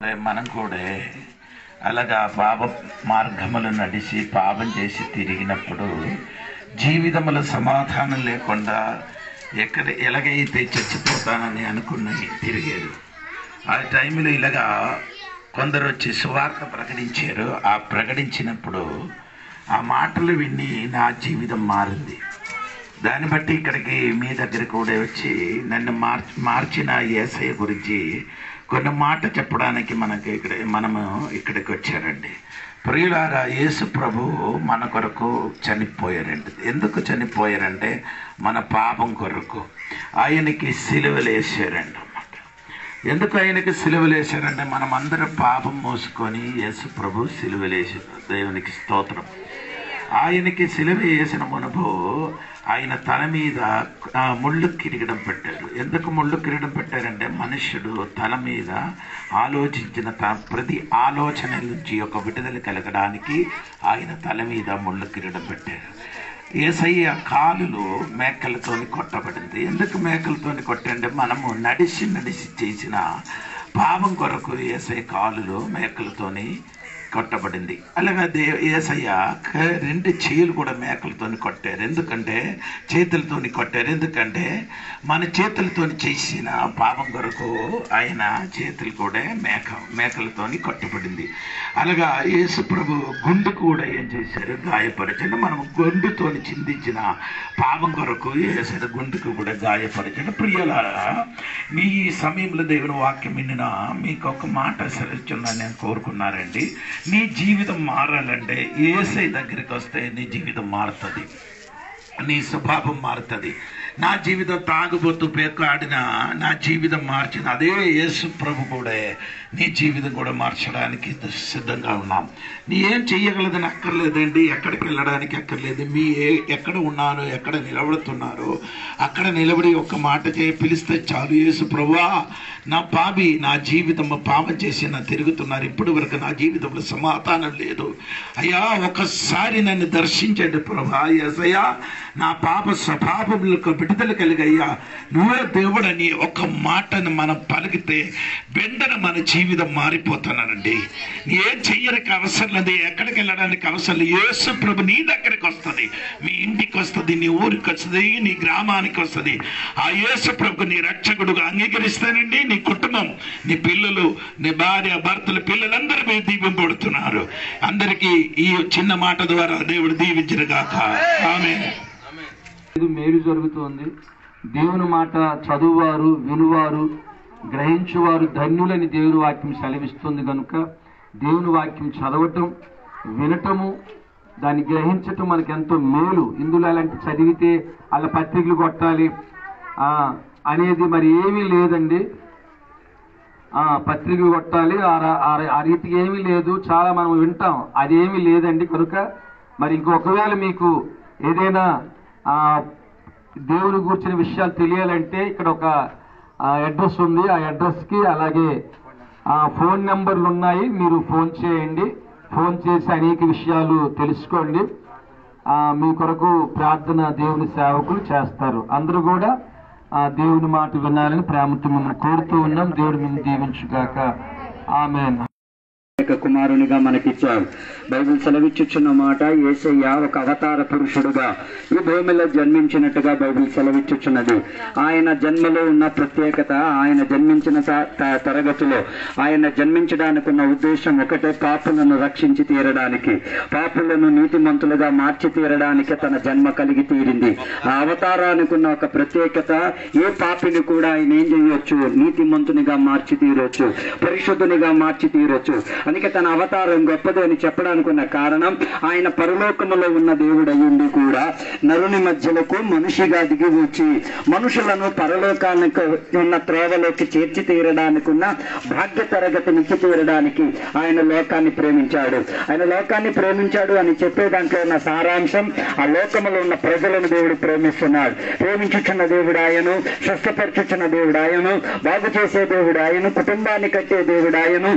మనం కూడా అలాగా పాప మార్గములు నడిచి పాపం చేసి తిరిగినప్పుడు జీవితంలో సమాధానం లేకుండా ఎలాగైతే చచ్చిపోతానని అనుకుని తిరిగారు. ఆ టైంలో ఇలాగా కొందరు వచ్చి సువార్త ప్రకటించారు. ఆ ప్రకటించినప్పుడు ఆ మాటలు విని నా జీవితం మారింది. దాన్ని బట్టి ఇక్కడికి మీ దగ్గర కూడా వచ్చి నన్ను మార్చిన యేసయ్య గురించి కొన్ని మాట చెప్పడానికి మనము ఇక్కడికి వచ్చారండి. ప్రియులారా, యేసు ప్రభు మన కొరకు చనిపోయారండి. ఎందుకు చనిపోయారంటే మన పాపం కొరకు ఆయనకి సిలువలు వేసారండి అన్నమాట. ఎందుకు ఆయనకి సిలువలు వేసారంటే మనం అందరం పాపం మోసుకొని యేసు ప్రభు సిలువలు వేసారు. దేవునికి స్తోత్రం. ఆయనకి సిలువ వేసిన మునుపు ఆయన తల మీద ముళ్ళు కిరీటం పెట్టారు. ఎందుకు ముళ్ళు కిరీటం పెట్టారంటే మనుష్యుడు తల మీద ఆలోచించిన ప్రతి ఆలోచన నుంచి ఒక విడుదల కలగడానికి ఆయన తల మీద ముళ్ళు కిరీటం పెట్టారు. యేసయ్య కాలులో మేకలతోని కొట్టబడింది. ఎందుకు మేకలతోని కొట్టంటే మనము నడిచి చేసిన పాపం కొరకు యేసయ్య కాలులో మేకలతోని కొట్టబడింది. అలాగా యేసయ్య 2 చేతులు కూడా మేకలతోని కొట్టారు. ఎందుకంటే చేతులతోని కొట్టారు. ఎందుకంటే మన చేతులతోని చేసిన పాపం కొరకు ఆయన చేతులు కూడా మేకలతోని కొట్టబడింది. అలాగా యేసు ప్రభు గుండు కూడా ఏం చేశారు, గాయపరచండి. మనం గుండుతోని చిందించిన పాపం కొరకు యేసయ్య గుండుకు కూడా గాయపరచండి. ప్రియులారా, మీ సమయంలో దేవుని వాక్యం విన్న మీకు ఒక మాట సెలవుచున్నాను నేను కోరుకున్నారండి. నీ జీవితం మారాలంటే యేసయ్య దగ్గరికి వస్తే నీ జీవితం మారుతుంది, నీ స్వభావం మారుతుంది. నా జీవితం తాగుబోతూ పేకాడిన నా జీవితం మార్చిన అదే యేసు ప్రభు కూడా నీ జీవితం కూడా మార్చడానికి సిద్ధంగా ఉన్నాం. నీ ఏం చెయ్యగలదని అక్కర్లేదండి, ఎక్కడికి వెళ్ళడానికి అక్కర్లేదు. మీ ఎక్కడ ఉన్నారో ఎక్కడ నిలబడుతున్నారో అక్కడ నిలబడి ఒక మాట పిలిస్తే చాలు. యేసు ప్రభువా, నా జీవితం పాపం చేసి నా తిరుగుతున్నారు, ఇప్పటి వరకు నా జీవితంలో సమాధానం లేదు అయ్యా, ఒకసారి నన్ను దర్శించండి ప్రభువా. యేసయ్యా, నా పాప స్వభావములకు విడుదల కలిగయ్యా, నువ్వే దేవుడని ఒక మాటను మనం పలికితే వెంటనే మన జీవితం మారిపోతున్నానండి. ఏం చెయ్యడానికి అవసరం లేదు, ఎక్కడికి వెళ్ళడానికి అవసరం లేదు. యేసు ప్రభు నీ దగ్గరికి వస్తుంది, మీ ఇంటికి వస్తుంది, నీ ఊరికి వస్తుంది, నీ గ్రామానికి వస్తుంది. ఆ యేసు ప్రభు నీ రక్షకుడుగా అంగీకరిస్తానండి. నీ కుటుంబం, నీ పిల్లలు, నీ భార్య భర్తలు, పిల్లలందరూ మీరు దీవింపబడుతున్నారు. అందరికీ ఈ చిన్న మాట ద్వారా దేవుడు దీవించుగాక. ఆమేన్. మేలు జరుగుతోంది. దేవుని మాట చదువువారు, వినువారు, గ్రహించువారు ధన్యులని దేవుని వాక్యం సెలవిస్తుంది. కనుక దేవుని వాక్యం చదవటం, వినటము, దాన్ని గ్రహించటం మనకు ఎంతో మేలు. ఇందులో అలాంటి చదివితే అలా పత్రికలు కొట్టాలి అనేది మరి ఏమీ లేదండి. పత్రికలు కొట్టాలి ఆ రీతికి ఏమీ లేదు. చాలా మనం వింటాం, అదేమీ లేదండి. కనుక మరి ఇంకొకవేళ మీకు ఏదైనా దేవుని గురించిన విషయాలు తెలియాలంటే ఇక్కడ ఒక అడ్రస్ ఉంది. ఆ అడ్రస్కి అలాగే ఫోన్ నెంబర్లు ఉన్నాయి. మీరు ఫోన్ చేయండి. ఫోన్ చేసి అనేక విషయాలు తెలుసుకోండి. మీ కొరకు ప్రార్థన దేవుని సేవకులు చేస్తారు. అందరూ కూడా దేవుని మాట వినాలని ప్రేమతో మిమ్మల్ని కోరుతూ ఉన్నాం. దేవుడు మిమ్మల్ని దీవించుగాక. ఆమేన్. కుమారునిగా మనకిచ్చాడు. బైబిల్ సెలవిచ్చుచున్న మాట, యేసయ్య ఒక అవతార పురుషుడుగా ఈ భూమిలో జన్మించినట్టుగా బైబిల్ సెలవిచ్చుచున్నది. ఆయన జన్మలో ఉన్న ప్రత్యేకత, ఆయన జన్మించిన తరగతిలో ఆయన జన్మించడానికి ఉన్న ఉద్దేశం ఒకటే, పాపులను రక్షించి తీరడానికి, పాపులను నీతిమంతులుగా మార్చి తీరడానికి తన జన్మ కలిగి తీరింది. ఆ అవతారానికి ఉన్న ఒక ప్రత్యేకత, ఏ పాపిని కూడా ఆయన ఏం చేయొచ్చు, నీతిమంతునిగా మార్చి తీరొచ్చు, పరిశుద్ధునిగా మార్చి తీరొచ్చు. అందుకే తన అవతారం గొప్పది అని చెప్పడానికి ఉన్న కారణం, ఆయన పరలోకములో ఉన్న దేవుడు అయ్యుండి కూడా నరుని మధ్యలకు మనిషిగా దిగి వచ్చి మనుషులను పరలోకానికి ఉన్న త్రోవలోకి చేర్చి తీరడానికి ఉన్న భాగ్య తరగతినిచ్చి తీరడానికి ఆయన లోకాన్ని ప్రేమించాడు. ఆయన లోకాన్ని ప్రేమించాడు అని చెప్పే దాంట్లో ఉన్న సారాంశం, ఆ లోకములో ఉన్న ప్రజలను దేవుడు ప్రేమిస్తున్నాడు. ప్రేమించుచున్న దేవుడు ఆయను, స్వస్థపరచుచున్న దేవుడు ఆయను, బాగు చేసే దేవుడు ఆయను, కుటుంబాన్ని కట్టే దేవుడు ఆయను,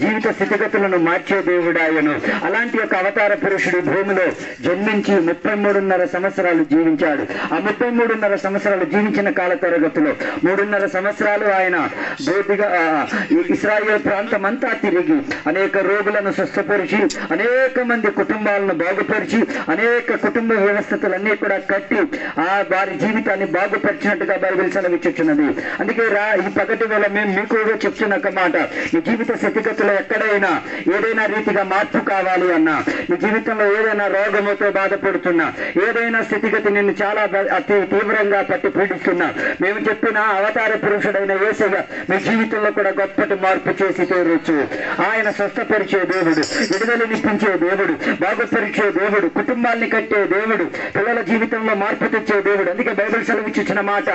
జీవిత స్థితిగతులను మార్చే దేవుడు దేవుడాయను. అలాంటి ఒక అవతార పురుషుడు భూమిలో జన్మించి 33.5 సంవత్సరాలు జీవించాడు. ఆ 33.5 సంవత్సరాలు జీవించిన కాల తరగతిలో 3.5 సంవత్సరాలు ఆయన బోధిగా ఇశ్రాయేల్ ప్రాంతం అంతా తిరిగి అనేక రోగులను స్వస్థపరిచి, అనేక మంది కుటుంబాలను బాగుపరిచి, అనేక కుటుంబ వ్యవస్థలన్నీ కూడా కట్టి వారి జీవితాన్ని బాగుపరిచినట్టుగా బైబిల్ సెలవిచ్చుచున్నది. అందుకే ఈ పగటి వేళ మేము మీకు చెప్తున్న ఒక మాట, ఈ జీవిత స్థితిగతులు ఎక్కడైనా ఏదైనా రీతిగా మార్పు కావాలి అన్నా, ఈ జీవితంలో ఏదైనా రోగముతో బాధపడుతున్నా, ఏదైనా స్థితిగతి నిన్ను చాలా అతి తీవ్రంగా పట్టి పీడిస్తున్నా, మేము చెప్పిన అవతార పురుషుడైన యేసయ్య మీ జీవితంలో కూడా గొప్పటి మార్పు చేసి తీరొచ్చు. ఆయన స్వస్థపరిచే దేవుడు, విడుదలనిపించే దేవుడు, బాగుపరిచే దేవుడు, కుటుంబాన్ని కట్టే దేవుడు, పిల్లల జీవితంలో మార్పు తెచ్చే దేవుడు. అందుకే బైబిల్ సెలవిచ్చిన మాట,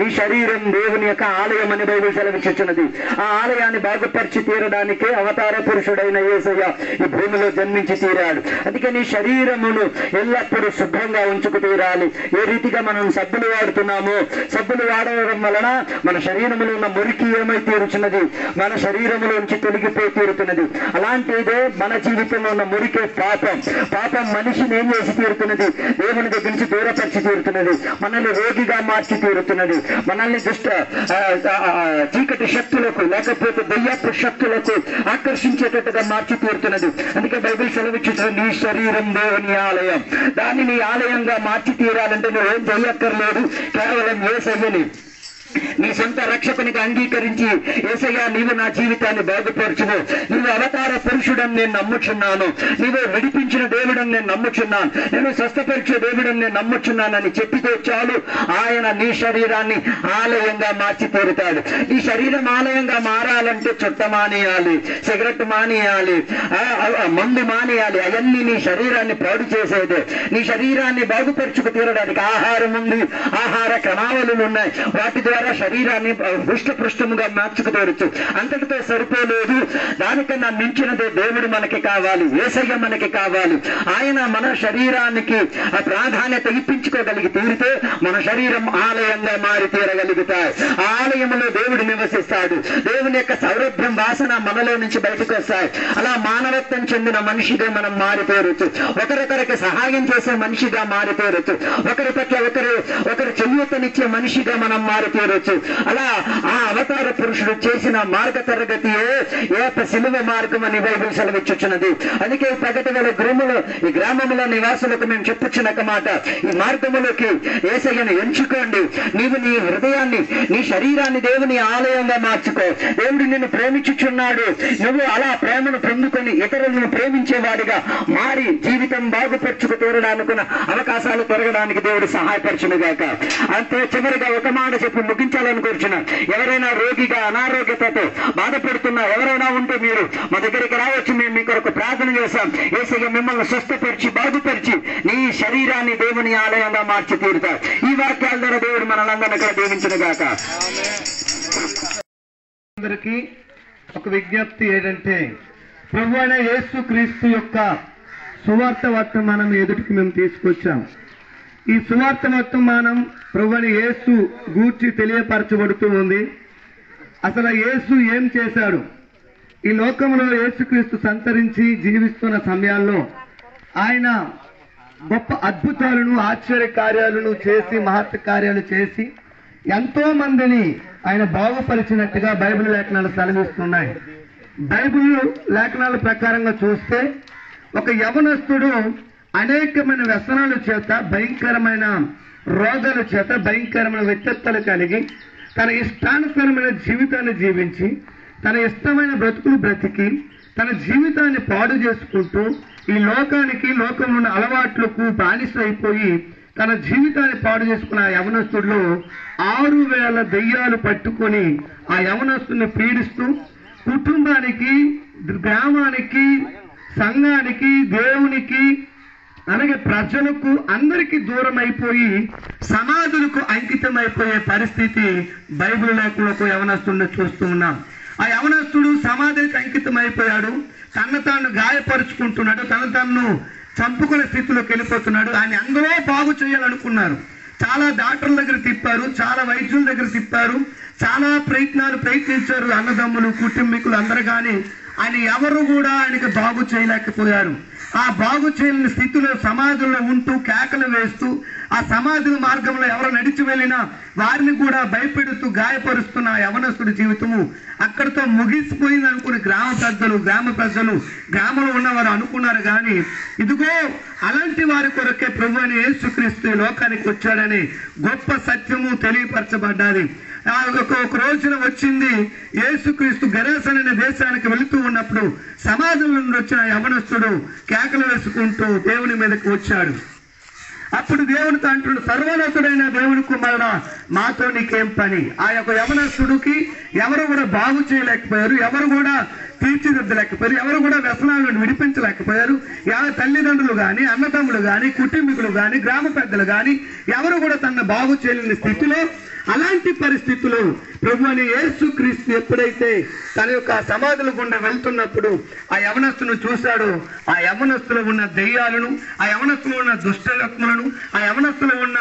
నీ శరీరం దేవుని యొక్క ఆలయం అని బైబిల్ సెలవిచ్చుచున్నది. ఆ ఆలయాన్ని బాగుపరిచి తీరడానికే అవతార పురుషుడైన యేసయ్య ఈ భూమిలో జన్మించి తీరాడు. అందుకే నీ శరీరమును ఎల్లప్పుడూ శుభ్రంగా ఉంచుకు తీరాలి. ఏ రీతిగా మనం సబ్బులు వాడుతున్నామో, సబ్బులు వాడడం వలన మన శరీరంలో ఉన్న మురికి ఏమై తీరుచున్నది, మన శరీరంలో నుంచి తొలగిపోయి తీరుతున్నది. అలాంటిదే మన జీవితంలో ఉన్న మురికే పాపం. పాపం మనిషిని ఏం చేసి తీరుతున్నది? దేవుని దగ్గర నుంచి దూరపరిచి తీరుతున్నది, మనల్ని రోగిగా మార్చి తీరుతున్నది, మనల్ని చీకటి శక్తులకు లేకపోతే దయ్యపు శక్తులకు ఆకర్షించేటట్టుగా మార్చి తీరుతున్నది. అందుకే బైబిల్ సెలవిచ్చుతున్న నీ శరీరం దేవుని ఆలయం, దాన్ని నీ ఆలయంగా మార్చి తీరాలంటే నువ్వేం చేయక్కర్లేదు, కేవలం యేసయ్యని నీ సొంత రక్షకునిగా అంగీకరించి, యేసయ్యా నీవు నా జీవితాన్ని బాగుపరచును, నీవు అవతార పురుషుడని నేను నమ్ముచున్నాను, నీవు విడిపించిన దేవుడని నేను నమ్ముచున్నాను, నేను స్వస్థపరిచే దేవుడని నేను నమ్ముచున్నానని చెప్పితే చాలు, ఆయన నీ శరీరాన్ని ఆలయంగా మార్చి తీరుతాడు. నీ శరీరం ఆలయంగా మారాలంటే చుట్ట మానేయాలి, సిగరెట్ మానేయాలి, మందు మానేయాలి. అవన్నీ నీ శరీరాన్ని పాడు చేసేదే. నీ శరీరాన్ని బాగుపరుచుకు తీరడానికి ఆహారం ఉంది, ఆహార క్రమావళులు ఉన్నాయి, వాటి ద్వారా శరీరాన్ని హృష్టపృష్టముగా మార్చుకు తీరచ్చు. అంతటితో సరిపోలేదు, దానికన్నా మించినదే దేవుడు మనకి కావాలి, యేసయ్య మనకి కావాలి. ఆయన మన శరీరానికి ఆ ప్రాధాన్యత ఇప్పించుకోగలిగి తీరితే మన శరీరం ఆలయంగా మారి తీరగలుగుతాయి. ఆ ఆలయంలో దేవుడు నివసిస్తాడు. దేవుని యొక్క సౌరభ్యం వాసన మనలో నుంచి బయటకు వస్తాయి. అలా మానవత్వం చెందిన మనిషిగా మనం మారి తీరచ్చు, ఒకరికొకరికి సహాయం చేసే మనిషిగా మారి తీరచ్చు, ఒకరి పట్ల ఒకరు చెయ్యతనిచ్చే మనిషిగా మనం మారి తీరచ్చు. అలా ఆ అవతార పురుషుడు చేసిన మార్గ తరగతియే ఏప సిలువ మార్గం అని బైబిల్ సెలవిచ్చుచున్నది. అందుకే ఈ పగటి వేళ ఈ గ్రామంలో నివాసులకు మేము చెప్పుచున్న మాట, ఈ మార్గములోకి యేసయ్యను ఎంచుకోండి. నీవు నీ హృదయాన్ని, నీ శరీరాన్ని దేవుని ఆలయంగా మార్చుకో. దేవుడు నిన్ను ప్రేమించుచున్నాడు. నువ్వు అలా ప్రేమను పొందుకొని ఇతరులను ప్రేమించేవాడిగా మారి జీవితం బాగుపరుచుకు తీరడానుకున్న అవకాశాలు పెరగడానికి దేవుడు సహాయపరచునుగాక. అంతే చివరిగా ఒక మాట చెప్పి ముగించాలని కోరుచున్నాను. ఎవరైనా రోగిగా అనారోగ్యతతో బాధపడుతున్నా ఎవరైనా ఉంటే మీరు మా దగ్గరికి రావచ్చు, మేము మీ కొరకు ప్రార్థన చేస్తాం. యేసయ్య మిమ్మల్ని స్వస్థపరిచి బాగుపరిచి నీ శరీరాన్ని దేవుని ఆలయంగా మార్చి తీరుతారు. ఈ వాక్యాల ద్వారా దేవుడు మనలందరినీ కూడా దీవించునుగాక. అందరికీ ఒక విజ్ఞప్తి ఏంటంటే, ప్రభువైన యేసు క్రీస్తు యొక్క సువార్త వర్తమానం ఎదుటికి మేము తీసుకొచ్చాం. ఈ సువార్త వర్తమానం ప్రభువైన యేసు గూర్చి తెలియపరచబడుతూ ఉంది. అసలు యేసు ఏం చేశాడు? ఈ లోకంలో యేసుక్రీస్తు సంతరించి జీవిస్తున్న సమయాల్లో ఆయన గొప్ప అద్భుతాలను, ఆశ్చర్య కార్యాలను చేసి, మహత్ కార్యాలు చేసి ఎంతో మందిని ఆయన బాగుపరిచినట్టుగా బైబిల్ లేఖనాలు సెలవిస్తున్నాయి. బైబిల్ లేఖనాల ప్రకారంగా చూస్తే ఒక యవనస్తుడు అనేకమైన వ్యసనాల చేత, భయంకరమైన రోగాల చేత, భయంకరమైన వ్యక్తిత్వాలు కలిగి తన ఇష్టానుసారమైన జీవితాన్ని జీవించి, తన ఇష్టమైన బ్రతుకులు బ్రతికి, తన జీవితాన్ని పాడు చేసుకుంటూ ఈ లోకానికి, లోకంలో ఉన్న అలవాట్లకు బానిస అయిపోయి తన జీవితాన్ని పాడు చేసుకున్న ఆ యవనస్తుడిలో 6,000 దెయ్యాలు పట్టుకొని ఆ యవనస్తుడిని పీడిస్తూ కుటుంబానికి, గ్రామానికి, సంఘానికి, దేవునికి, అలాగే ప్రజలకు అందరికీ దూరం అయిపోయి సమాధులకు అంకితం అయిపోయే పరిస్థితి బైబిల్ లేఖలో యవనస్తుడిని చూస్తూ ఉన్నాం. ఆ యవనస్తుడు సమాధికి అంకితం అయిపోయాడు, తను తాను గాయపరుచుకుంటున్నాడు, తను తాను చంపుకునే స్థితిలోకి వెళ్ళిపోతున్నాడు. ఆయన అందరూ బాగు చేయాలనుకున్నారు. చాలా డాక్టర్ల దగ్గర తిప్పారు, చాలా వైద్యుల దగ్గర తిప్పారు, చాలా ప్రయత్నించారు. అన్నదమ్ములు, కుటుంబీకులు అందరూ కానీ ఆయన ఎవరు కూడా ఆయనకి బాగు చేయలేకపోయారు. ఆ బాగు చేయలేని స్థితిలో సమాధుల్లో ఉంటూ కేకలు వేస్తూ ఆ సమాధుల మార్గంలో ఎవరు నడిచి వెళ్ళినా వారిని కూడా భయపెడుతూ గాయపరుస్తున్న ఆ యవనస్తుడి జీవితము అక్కడితో ముగిసిపోయింది అనుకుని గ్రామ ప్రజలు గ్రామంలో ఉన్నవారు అనుకున్నారు. కానీ ఇదిగో అలాంటి వారి కొరకే ప్రభు అని యేసుక్రీస్తు లోకానికి వచ్చాడని గొప్ప సత్యము తెలియపరచబడ్డాది. ఒక రోజున వచ్చింది, యేసుక్రీస్తు గెరాసన్ అనే దేశానికి వెళుతూ ఉన్నప్పుడు సమాధుల నుండి వచ్చిన యవనస్తుడు కేకలు వేసుకుంటూ దేవుని మీదకి వచ్చాడు. అప్పుడు దేవునితో అంటున్నాడు, సర్వోన్నతుడైన దేవుని కుమారుడా, మాతో నీకేం పని? ఆ యొక్క యవనస్తుడికి ఎవరు కూడా బాగు చేయలేకపోయారు, ఎవరు కూడా తీర్చిదిద్దలేకపోయారు, ఎవరు కూడా వ్యసనాలను విడిపించలేకపోయారు. తల్లిదండ్రులు కానీ, అన్నదమ్ములు కానీ, కుటుంబీకులు కానీ, గ్రామ పెద్దలు కానీ ఎవరు కూడా తన బాగు చేయలేని స్థితిలో, అలాంటి పరిస్థితులు ప్రభు అని యేసుక్రీస్తు ఎప్పుడైతే తన యొక్క సమాధుల గుండా వెళ్తున్నప్పుడు ఆ యవనస్తును చూశాడు. ఆ యవనస్తులో ఉన్న దెయ్యాలను, ఆ యవనస్తులో ఉన్న దుష్టలక్ష్మలను, ఆ యవనస్తులో ఉన్న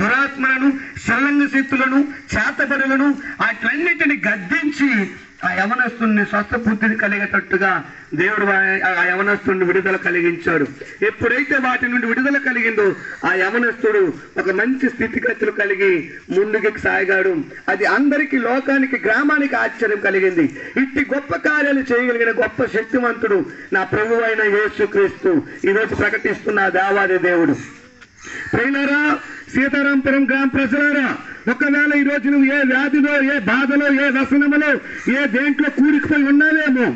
దురాత్మలను, షల్లంగ శక్తులను, చేతబడులను వాటన్నిటిని గద్దించి ఆ యవనస్తుని స్వస్థబుద్ధిని కలిగేటట్టుగా దేవుడు ఆ యవనస్తుని విడుదల కలిగించాడు. ఎప్పుడైతే వాటి నుండి విడుదల కలిగిందో ఆ యవనస్తుడు ఒక మంచి స్థితిగతులు కలిగి ముందుకు సాగాడు. అది అందరికీ, లోకానికి, గ్రామానికి ఆశ్చర్యం కలిగింది. ఇట్టి గొప్ప కార్యాలు చేయగలిగిన గొప్ప శక్తివంతుడు నా ప్రభువు అయిన యేసుక్రీస్తు ఈరోజు ప్రకటిస్తున్న దేవాది దేవుడు. ప్రియులారా, సీతారాంపురం గ్రామ ప్రజలారా, ఒకవేళ ఈ రోజు నువ్వు ఏ వ్యాధిలో, ఏ బాధలో, ఏ వ్యసనములో, ఏ దేంట్లో కూరుకుపోయి ఉన్నావేమో,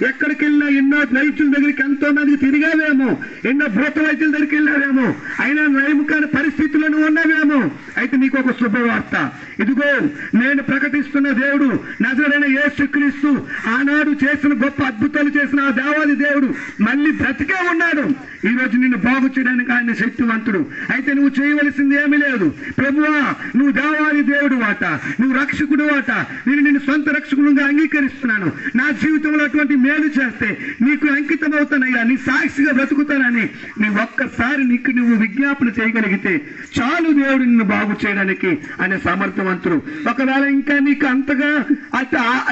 ఎక్కడికి వెళ్ళినా ఎన్నో వైద్యుల దగ్గరికి ఎంతో మంది తిరిగావేమో, ఎన్నో భూత వైద్యుల దగ్గరికి వెళ్ళావేమో, అయినా నయం కాని పరిస్థితుల్లో నువ్వు ఉన్నావేమో, అయితే నీకు ఒక శుభవార్త. ఇదిగో నేను ప్రకటిస్తున్న దేవుడు నజరేయుడైన యేసుక్రీస్తు ఆనాడు చేసిన గొప్ప అద్భుతాలు చేసిన ఆ దేవాది దేవుడు మళ్ళీ బ్రతికే ఉన్నాడు. ఈ రోజు నిన్ను బాగు చేయడానికి ఆయన శక్తివంతుడు. అయితే నువ్వు చేయవలసింది ఏమీ లేదు. ప్రభువా, నువ్వు దేవాది దేవుడు వాట, నువ్వు రక్షకుడు వాట, నేను నిన్ను సొంత రక్షకుడుగా అంగీకరిస్తున్నాను. నా జీవితంలో అటువంటి మేలు చేస్తే నీకు అంకితం అవుతానయ్యా, నీ సాక్షిగా బ్రతుకుతానని నీ ఒక్కసారి నీకు నువ్వు విజ్ఞాపన చేయగలిగితే చాలు, దేవుడు నిన్ను బాగు చేయడానికి ఆయన సమర్థవంతుడు. ఒకవేళ ఇంకా నీకు అంతగా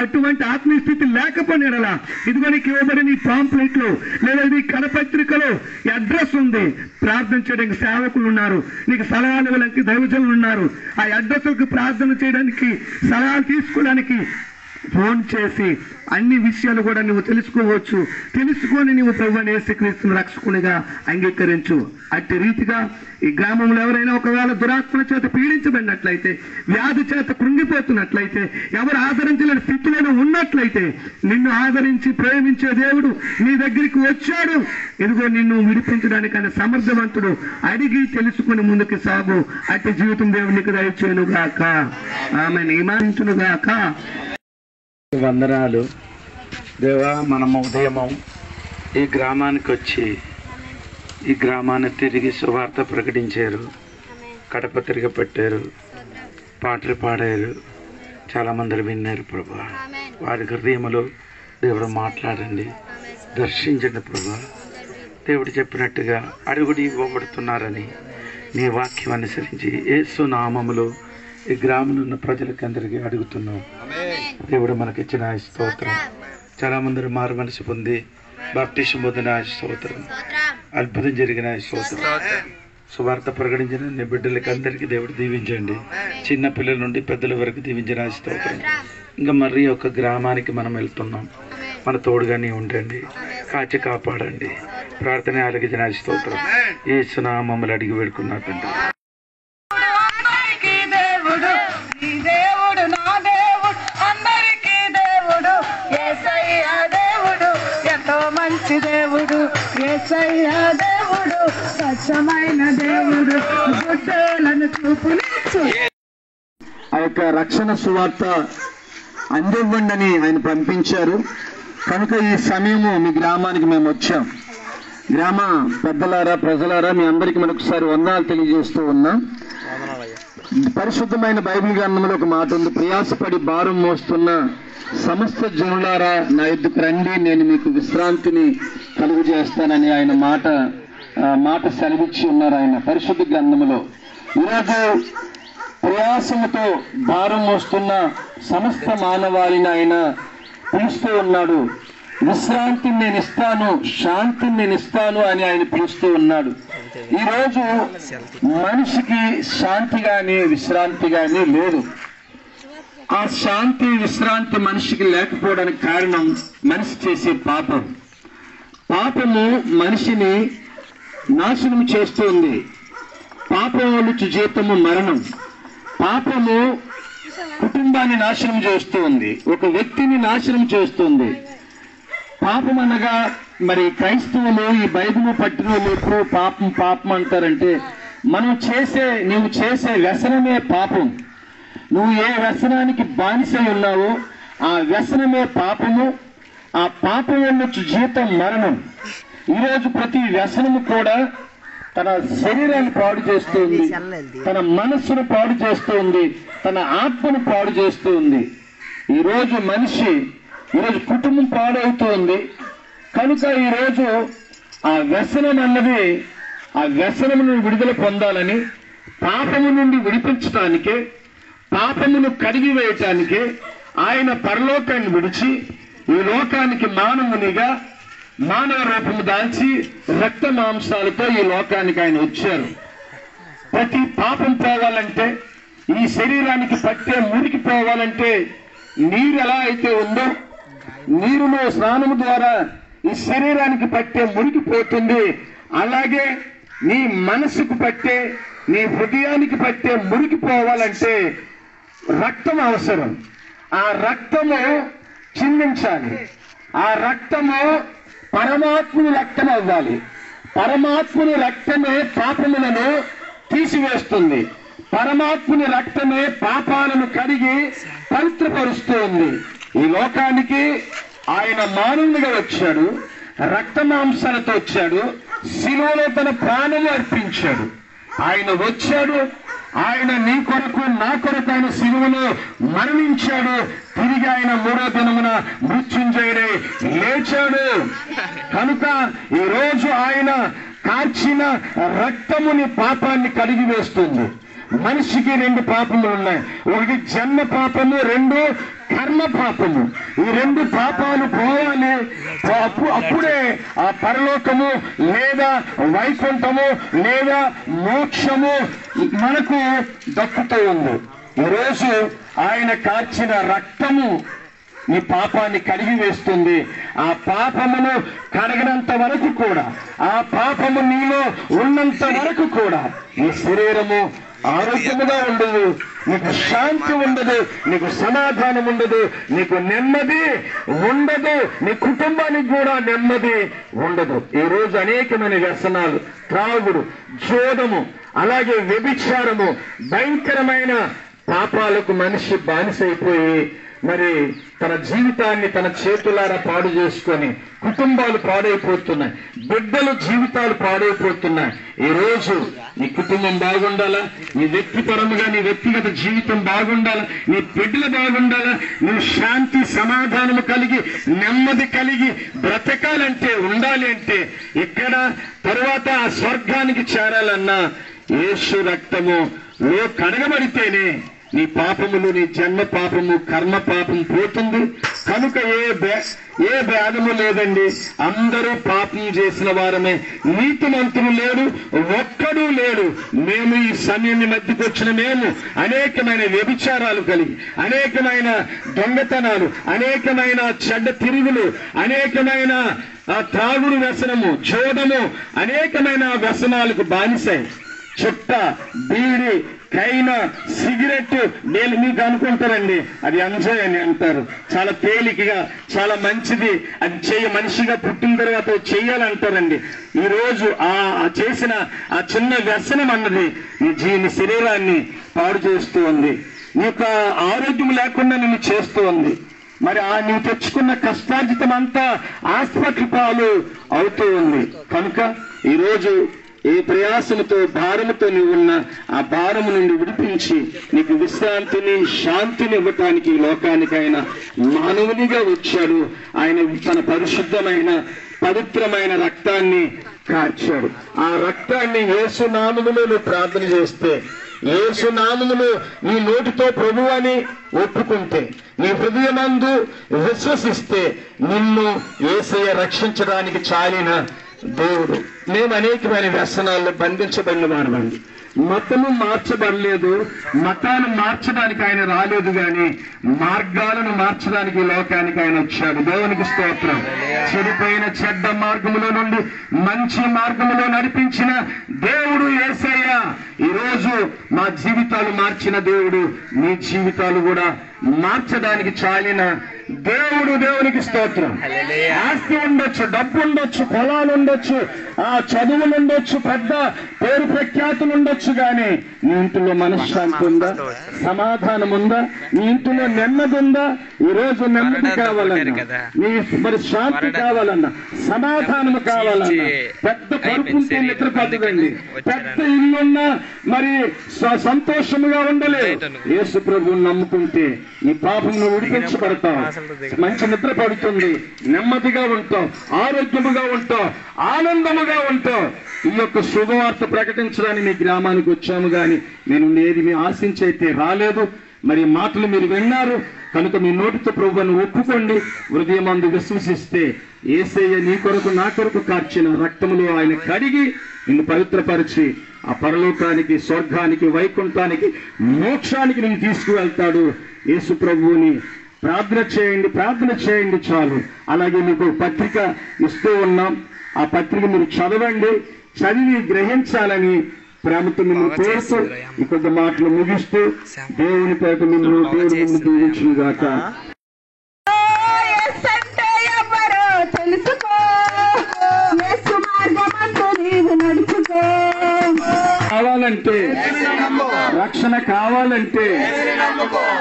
అటువంటి ఆత్మీయ స్థితి లేకపోయినా ఇదిగో నీకు ఇవ్వబడిన ఈ పాంప్లెట్ లో లేదా నీ కరపత్రికలో అడ్రస్ ఉంది. ప్రార్థన చేయడానికి సేవకులు ఉన్నారు, నీకు సలహాలు ఇవ్వడానికి దైవజనులు ఉన్నారు. ఆ అడ్రస్లకు ప్రార్థన చేయడానికి, సలహాలు తీసుకోవడానికి ఫోన్ చేసి అన్ని విషయాలు కూడా నువ్వు తెలుసుకోవచ్చు. తెలుసుకొని నువ్వు ప్రభువుని యేసుక్రీస్తును రక్షకునిగా అంగీకరించు. అట్టి రీతిగా ఈ గ్రామంలో ఎవరైనా ఒకవేళ దురాత్మ చేత పీడించబడినట్లయితే, వ్యాధి చేత కృంగిపోతున్నట్లయితే, ఎవరు ఆదరించలేని స్థితిలో ఉన్నట్లయితే, నిన్ను ఆదరించి ప్రేమించే దేవుడు నీ దగ్గరికి వచ్చాడు. ఇదిగో నిన్ను విడిపించడానికి ఆయన సమర్థవంతుడు. అడిగి తెలుసుకుని ముందుకు సాగు. అట్టి జీవితం దేవునికి దయచేయును గాక. ఆమెను ఈమానించును గాక. వందనాలు దేవా. మనము ఉదయము ఈ గ్రామానికి వచ్చి ఈ గ్రామాన్ని తిరిగి సువార్త ప్రకటించారు, కడపత్రిక పెట్టారు, పాటలు పాడారు, చాలామంది విన్నారు ప్రభా. వారి హృదయములో దేవుడు మాట్లాడండి, దర్శించండి ప్రభా. దేవుడు చెప్పినట్టుగా అడుగుడి ఇవ్వబడుతున్నారని నీ వాక్యం అనుసరించి యేసు నామములో ఈ గ్రామంలో ఉన్న ప్రజలకి అందరికీ అడుగుతున్నాం. దేవుడు మనకిచ్చిన స్తోత్రం. చాలా మంది మారు మనసు పొంది బాప్టిజం పొందిన స్తోత్రం, అద్భుతం జరిగిన స్తోత్రం. సువార్త ప్రకటించిన నీ బిడ్డలకి అందరికీ దేవుడు దీవించండి. చిన్న పిల్లల నుండి పెద్దల వరకు దీవించిన స్తోత్రం. ఇంకా మరి ఒక గ్రామానికి మనం వెళ్తున్నాం, మన తోడుగానే ఉండండి, కాచి కాపాడండి. ప్రార్థన ఆలకించిన స్తోత్రం. యేసు నామములో అడిగి వేడుకున్నా తండ్రి. దేవుడు యేసయ్య దేవుడు, స్వచ్ఛమైన దేవుడు, గుడ్డలను చూపునిచ్చు. ఆ యొక్క రక్షణ సువార్త అందివ్వండి ఆయన పంపించారు. కనుక ఈ సమయము మీ గ్రామానికి మేము వచ్చాం. గ్రామ పెద్దలారా, ప్రజలారా, మీ అందరికీ మరొకసారి వందనాలు తెలియజేస్తూ ఉన్నాం. పరిశుద్ధమైన బైబిల్ గ్రంథంలో ఒక మాట ఉంది, ప్రయాసపడి భారం మోస్తున్న సమస్త జనులారా నా ఎద్దుకు రండి, నేను మీకు విశ్రాంతిని కలుగు చేస్తానని ఆయన మాట సెలవిచ్చి ఉన్నారు ఆయన పరిశుద్ధ గ్రంథములో. ఈరోజు ప్రయాసముతో భారం మోస్తున్న సమస్త మానవాళిని ఆయన పిలుస్తూ ఉన్నాడు. విశ్రాంతిని నేను ఇస్తాను, శాంతిని నేను ఇస్తాను అని ఆయన పిలుస్తూ ఉన్నాడు. ఈరోజు మనిషికి శాంతి కానీ విశ్రాంతి కానీ లేదు. ఆ శాంతి విశ్రాంతి మనిషికి లేకపోవడానికి కారణం మనిషి చేసే పాపం. పాపము మనిషిని నాశనం చేస్తుంది. పాపము జీతము మరణం. పాపము కుటుంబాన్ని నాశనం చేస్తుంది, ఒక వ్యక్తిని నాశనం చేస్తుంది. పాపం అనగా మరి క్రైస్తవులు ఈ బైబిల్ పట్టిన వాళ్ళు ఎప్పుడు పాపం పాపం అంటారంటే, నీవు చేసే వ్యసనమే పాపం. నువ్వు ఏ వ్యసనానికి బానిసై ఉన్నావో ఆ వ్యసనమే పాపము. ఆ పాపం నుంచి జీతం మరణం. ఈరోజు ప్రతి వ్యసనము కూడా తన శరీరాన్ని పాడు చేస్తుంది, తన మనస్సును పాడు చేస్తుంది, తన ఆత్మను పాడు చేస్తుంది. ఈరోజు ఈరోజు కుటుంబం పాడవుతుంది. కనుక ఈరోజు ఆ వ్యసనం అన్నది, ఆ వ్యసనము నుండి విడుదల పొందాలని, పాపము నుండి విడిపించటానికే, పాపమును కడిగి వేయటానికే ఆయన పరలోకాన్ని విడిచి ఈ లోకానికి మానవునిగా మానవ రూపము దాల్చి రక్త మాంసాలతో ఈ లోకానికి ఆయన వచ్చారు. ప్రతి పాపం పోవాలంటే, ఈ శరీరానికి పట్టే మురికి పోవాలంటే నీరు ఎలా అయితే ఉందో, నీరులో స్నానము ద్వారా ఈ శరీరానికి పట్టే మురికి పోతుంది. అలాగే నీ మనసుకు పట్టే, నీ హృదయానికి పట్టే మురికి పోవాలంటే రక్తం అవసరం. ఆ రక్తము చిందించాలి. ఆ రక్తము పరమాత్ముని రక్తం అవ్వాలి. పరమాత్ముని రక్తమే పాపములను తీసివేస్తుంది. పరమాత్ముని రక్తమే పాపాలను కడిగి పవిత్రపరుస్తుంది. ఈ లోకానికి ఆయన మానవునిగా వచ్చాడు, రక్త మాంసాలతో వచ్చాడు, శిలువలో తన ప్రాణము అర్పించాడు. ఆయన వచ్చాడు, ఆయన నీ కొరకు నా కొరకు ఆయన శిలువలో మరణించాడు. తిరిగి ఆయన 3వ దినమున మృత్యుంజయుడై లేచాడు. కనుక ఈ రోజు ఆయన కార్చిన రక్తముని పాపాన్ని కడిగి వేస్తుంది. మనిషికి 2 పాపములు ఉన్నాయి. ఒకటి జన్మ పాపము, 2 కర్మ పాపము. ఈ 2 పాపాలు పోవాలి. అప్పుడే ఆ పరలోకము లేదా వైకుంఠము లేదా మోక్షము మనకు దక్కుతూ ఉంది. ఈరోజు ఆయన కార్చిన రక్తము నీ పాపాన్ని కడిగి వేస్తుంది. ఆ పాపమును కడగనంత వరకు కూడా, ఆ పాపము నీలో ఉన్నంత వరకు కూడా నీ శరీరము ఆరోగ్యముగా ఉండదు, నీకు శాంతి ఉండదు, నీకు సమాధానం ఉండదు, నీకు నెమ్మది ఉండదు, నీ కుటుంబానికి కూడా నెమ్మది ఉండదు. ఈ రోజు అనేకమైన వ్యసనాలు, త్రాగుడు, జోదము, అలాగే వ్యభిచారము, భయంకరమైన పాపాలకు మనిషి బానిసైపోయి మరి తన జీవితాన్ని తన చేతులారా పాడు చేసుకొని కుటుంబాలు పాడైపోతున్నాయి, బిడ్డల జీవితాలు పాడైపోతున్నాయి. ఈ రోజు నీ కుటుంబం బాగుండాలా, నీ వ్యక్తిపరముగా నీ వ్యక్తిగత జీవితం బాగుండాలా, నీ బిడ్డలు బాగుండాలా, నువ్వు శాంతి సమాధానము కలిగి నెమ్మది కలిగి బ్రతకాలంటే, ఉండాలి అంటే, ఇక్కడ తరువాత ఆ స్వర్గానికి చేరాలన్నా యేసు రక్తములో కడగబడితేనే నీ పాపములు, నీ జన్మ పాపము, కర్మ పాపం పోతుంది. కనుక ఏ భేదము లేదండి. అందరూ పాపం చేసిన వారమే, నీతిమంతులు లేడు, ఒక్కడూ లేడు. మేము ఈ సమయాన్ని మధ్యకు వచ్చిన మేము అనేకమైన వ్యభిచారాలు కలిగి, అనేకమైన దొంగతనాలు, అనేకమైన చెడ్డ తిరుగులు, అనేకమైన త్రాగుడు వ్యసనము, జోదము, అనేకమైన వ్యసనాలకు బానిసాయి. చుట్ట, బీడి, కైనా, సిగరెట్, నేను మీకు అనుకుంటారండి అది ఎంజాయ్ అని అంటారు. చాలా తేలికగా, చాలా మంచిది, అది మనిషిగా పుట్టిన తర్వాత చెయ్యాలంటారండి. ఈ రోజు ఆ చేసిన ఆ చిన్న వ్యసనం అన్నది నీ శరీరాన్ని పాడు చేస్తూ ఉంది, నీకు ఆరోగ్యం లేకుండా నిన్ను చేస్తూ ఉంది. మరి నీవు తెచ్చుకున్న కష్టార్జితం అంతా హాస్పిటల్ పాలు అవుతూ ఉంది. కనుక ఈరోజు ఏ ప్రయాసముతో, భారముతో నీవు ఉన్న ఆ భారము నుండి విడిపించి నీకు విశ్రాంతిని, శాంతిని ఇవ్వటానికి ఈ లోకానికి ఆయన మానవునిగా వచ్చాడు. ఆయన తన పరిశుద్ధమైన పవిత్రమైన రక్తాన్ని కార్చాడు. ఆ రక్తాన్ని యేసు నామములో నువ్వు ప్రార్థన చేస్తే యేసు నామమును నీ నోటితో ప్రభువు అని ఒప్పుకుంటే, నీ హృదయమందు విశ్వసిస్తే నిన్ను యేసయ్య రక్షించడానికి చాలిన దేవుడు. మేము అనేకమైన వ్యసనాల్లో బంధించబడిన వారమండి. మతము మార్చబడలేదు, మతాన్ని మార్చడానికి ఆయన రాలేదు, కానీ మార్గాలను మార్చడానికి లోకానికి ఆయన వచ్చాడు. దేవునికి స్తోత్రం. చెడిపోయిన చెడ్డ మార్గములో నుండి మంచి మార్గములో నడిపించిన దేవుడు యేసయ్య. ఈరోజు మా జీవితాలు మార్చిన దేవుడు మీ జీవితాలు కూడా మార్చడానికి చాలిన దేవుడు. దేవునికి స్తోత్రం. ఆస్తి ఉండొచ్చు, డబ్బు ఉండొచ్చు, పొలాలు ఉండొచ్చు, చదువులు ఉండొచ్చు, పెద్ద పేరు ప్రఖ్యాతులు ఉండొచ్చు, కానీ నీ ఇంటిలో మనశ్శాంతి ఉందా? సమాధానం ఉందా? నీ ఇంటిలో నెమ్మది ఉందా? ఈరోజు నెమ్మది కావాలన్నా, నీ మరి శాంతి కావాలన్నా, సమాధానం కావాలన్నా, పెద్ద పరుపుంటే నిద్రపడదండి, పెద్ద ఇల్లున్నా మరి సంతోషముగా ఉండలేదు. యేసు ప్రభువుని నమ్ముకుంటే ఈ పాపమును విడిపించబడతావు, మంచి నిద్ర పడుతుంది, నెమ్మదిగా ఉంటావు, ఆరోగ్యముగా ఉంటావు, ఆనందముగా ఉంటావు. ఈ యొక్క శుభవార్త ప్రకటించడానికి మీ గ్రామానికి వచ్చాము, కానీ నేను ఏది మీ ఆశించైతే రాలేదు. మరి మాటలు మీరు విన్నారు కనుక మీ నోటితో ప్రభువును ఒప్పుకోండి, హృదయమందు విశ్వసిస్తే యేసయ్య నీ కొరకు నా కొరకు కార్చిన రక్తములో ఆయన కడిగి నిన్ను పవిత్రపరిచి ఆ పరలోకానికి, స్వర్గానికి, వైకుంఠానికి, మోక్షానికి నిన్ను తీసుకువెళ్తాడు. యేసు ప్రభువుని ప్రార్థన చేయండి చాలు. అలాగే మీకు పత్రిక ఇస్తూ ఉన్నాం, ఆ పత్రిక మీరు చదవండి, చదివి గ్రహించాలని ప్రేమతో మిమ్మల్ని కోరుతూ ఈ కొద్ది మాటలు ముగిస్తూ దేవుని పేరు మిమ్మల్ని దేవుని దీవించును గాక. కావాలంటే, రక్షణ కావాలంటే,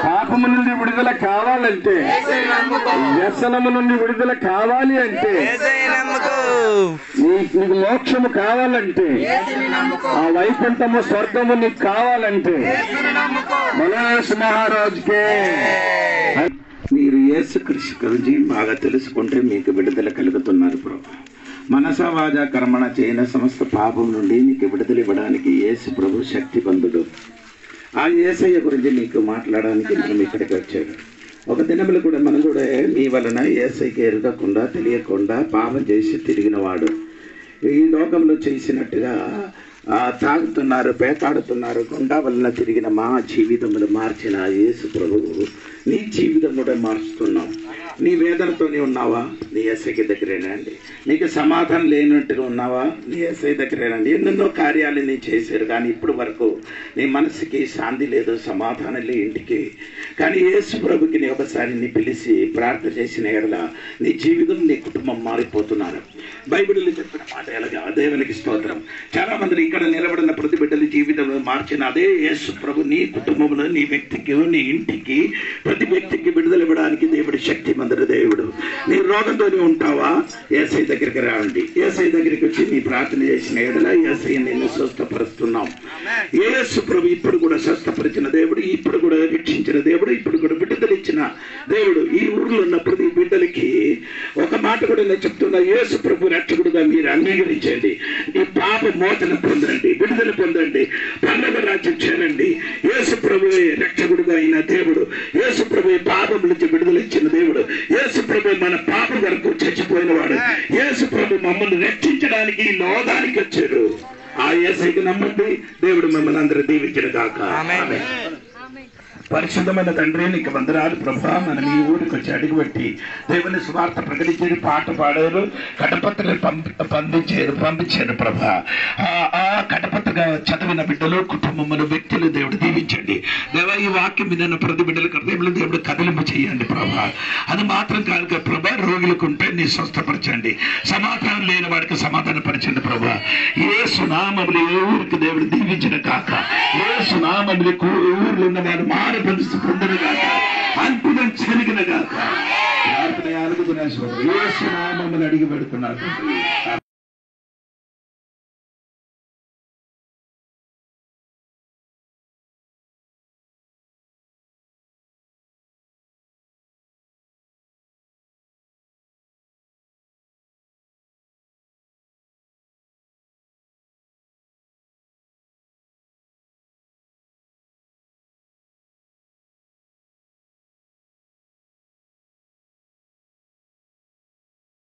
పాపము నుండి విడుదల కావాలంటే, వ్యసనము నుండి విడుదల కావాలి అంటే, నీకు మోక్షము కావాలంటే, ఆ వైకుంఠము స్వర్గము నీకు కావాలంటే మనోజ్ మహారాజుకే. మీరు యేసుక్రీస్తు గురించి బాగా తెలుసుకుంటే మీకు విడుదల కలుగుతున్నారు ప్రభు. మనస వాచ కర్మణ చేయన సమస్త పాపం నుండి మీకు విడుదల ఇవ్వడానికి యేసు ప్రభు శక్తివంతుడు. ఆ యేసయ్య గురించి మీకు మాట్లాడడానికి మనం ఇక్కడికి వచ్చాడు. ఒక దినములు కూడా మనం కూడా మీ వలన యేసయ్యకి ఎరగకుండా తెలియకుండా పాపం చేసి తిరిగిన వాడు. ఈ లోకంలో చేసినట్టుగా తాగుతున్నారు, పేకాడుతున్నారు, గుండా వలన తిరిగిన మా జీవితములు మార్చిన యేసు ప్రభువు నీ జీవితం కూడా మార్చుతున్నావు. నీ వేదనతోనే ఉన్నావా? నీ యేసయ్య దగ్గరేనండి. నీకు సమాధానం లేనట్టుగా ఉన్నావా? నీ యేసయ్య దగ్గరేనండి. ఎన్నెన్నో కార్యాలు నీ చేశారు, కానీ ఇప్పుడు వరకు నీ మనసుకి శాంతి లేదు, సమాధానం లేదు ఇంటికి. కానీ యేసు ప్రభుకి నీ ఒకసారి నీ పిలిచి ప్రార్థన చేసిన ఎడల నీ జీవితం, నీ కుటుంబం మారిపోతున్నారు. బైబిల్లో చెప్పిన మాట ఎలాగా? దేవునికి స్తోత్రం. చాలా మంది ఇక్కడ నిలబడిన ప్రతి బిడ్డల జీవితంలో మార్చిన అదే యేసు ప్రభు నీ కుటుంబంలో, నీ వ్యక్తికి, నీ ఇంటికి, ప్రతి వ్యక్తికి విడుదల ఇవ్వడానికి దేవుడు శక్తి మందుడు దేవుడు. నీ రోగంతోనే ఉంటావా? యేసయ్య దగ్గరికి రావండి. యేసయ్య దగ్గరికి వచ్చి నీ ప్రార్థన చేసిన ఎడల యేసయ్య నిన్ను స్వస్థపరుస్తున్నాం. యేసు ప్రభు ఇప్పుడు కూడా స్వస్థపరిచిన దేవుడు, ఇప్పుడు కూడా రక్షించిన దేవుడు, ఇప్పుడు కూడా విడుదల ఇచ్చిన దేవుడు. ఈ ఊర్లో ఉన్న ప్రతి బిడ్డలకి ఒక మాట కూడా నేను చెప్తున్నా, యేసు ప్రభు రక్షకుడుగా మీరు అంగీకరించండి. ఈ పాప మోచన పొందండి, విడుదల పొందండి, పరలోక రాజ్యం చేరండి. యేసు ప్రభు రక్షకుడుగా అయిన దేవుడు, యేసు ప్రభు పాపం నుంచి విడుదల ఇచ్చిన దేవుడు, యేసు ప్రభు మన పాపం వరకు చచ్చిపోయిన వాడు, యేసు ప్రభు మమ్మల్ని రక్షించడానికి ఈ లోకానికి వచ్చాడు. ఆ యేసయ్యకి నమ్మండి, దేవుడు మమ్మల్ని అందరూ దీవించను గాక. ఆమేన్. పరిశుద్ధమైన తండ్రి నీకు వందనాలు ప్రభా. మనం ఈ ఊరికి వచ్చి అడుగుపెట్టి దేవుని సువార్త ప్రకటించేది, పాట పాడారు, కటపత్రలు పంపించారు ప్రభా. ఆ కటపత్రగా చదివిన బిడ్డలు, కుటుంబములు, వ్యక్తులు దేవుడు దీవించండి. దేవా ఈ వాక్యం మీద ప్రతి బిడ్డలు హృదయంలో దేవుడు కదిలింపు చేయండి ప్రభా. అది మాత్రం కాదు ప్రభా, రోగులకు ఉంటే నీ స్వస్థపరచండి, సమాధానం లేని వాడికి సమాధాన పరచండి ప్రభా. యేసు నామములు ఏ ఊరికి దేవుడు దీవించిన కాక, యేసు నామములు ఊర్లో ఉన్న వారు మారి పొందిన గాక, అద్భుతం జరిగిన గాక. ప్రార్థన అడుగుతున్నా, యేసు నామములు అడిగి పెడుతున్నారు.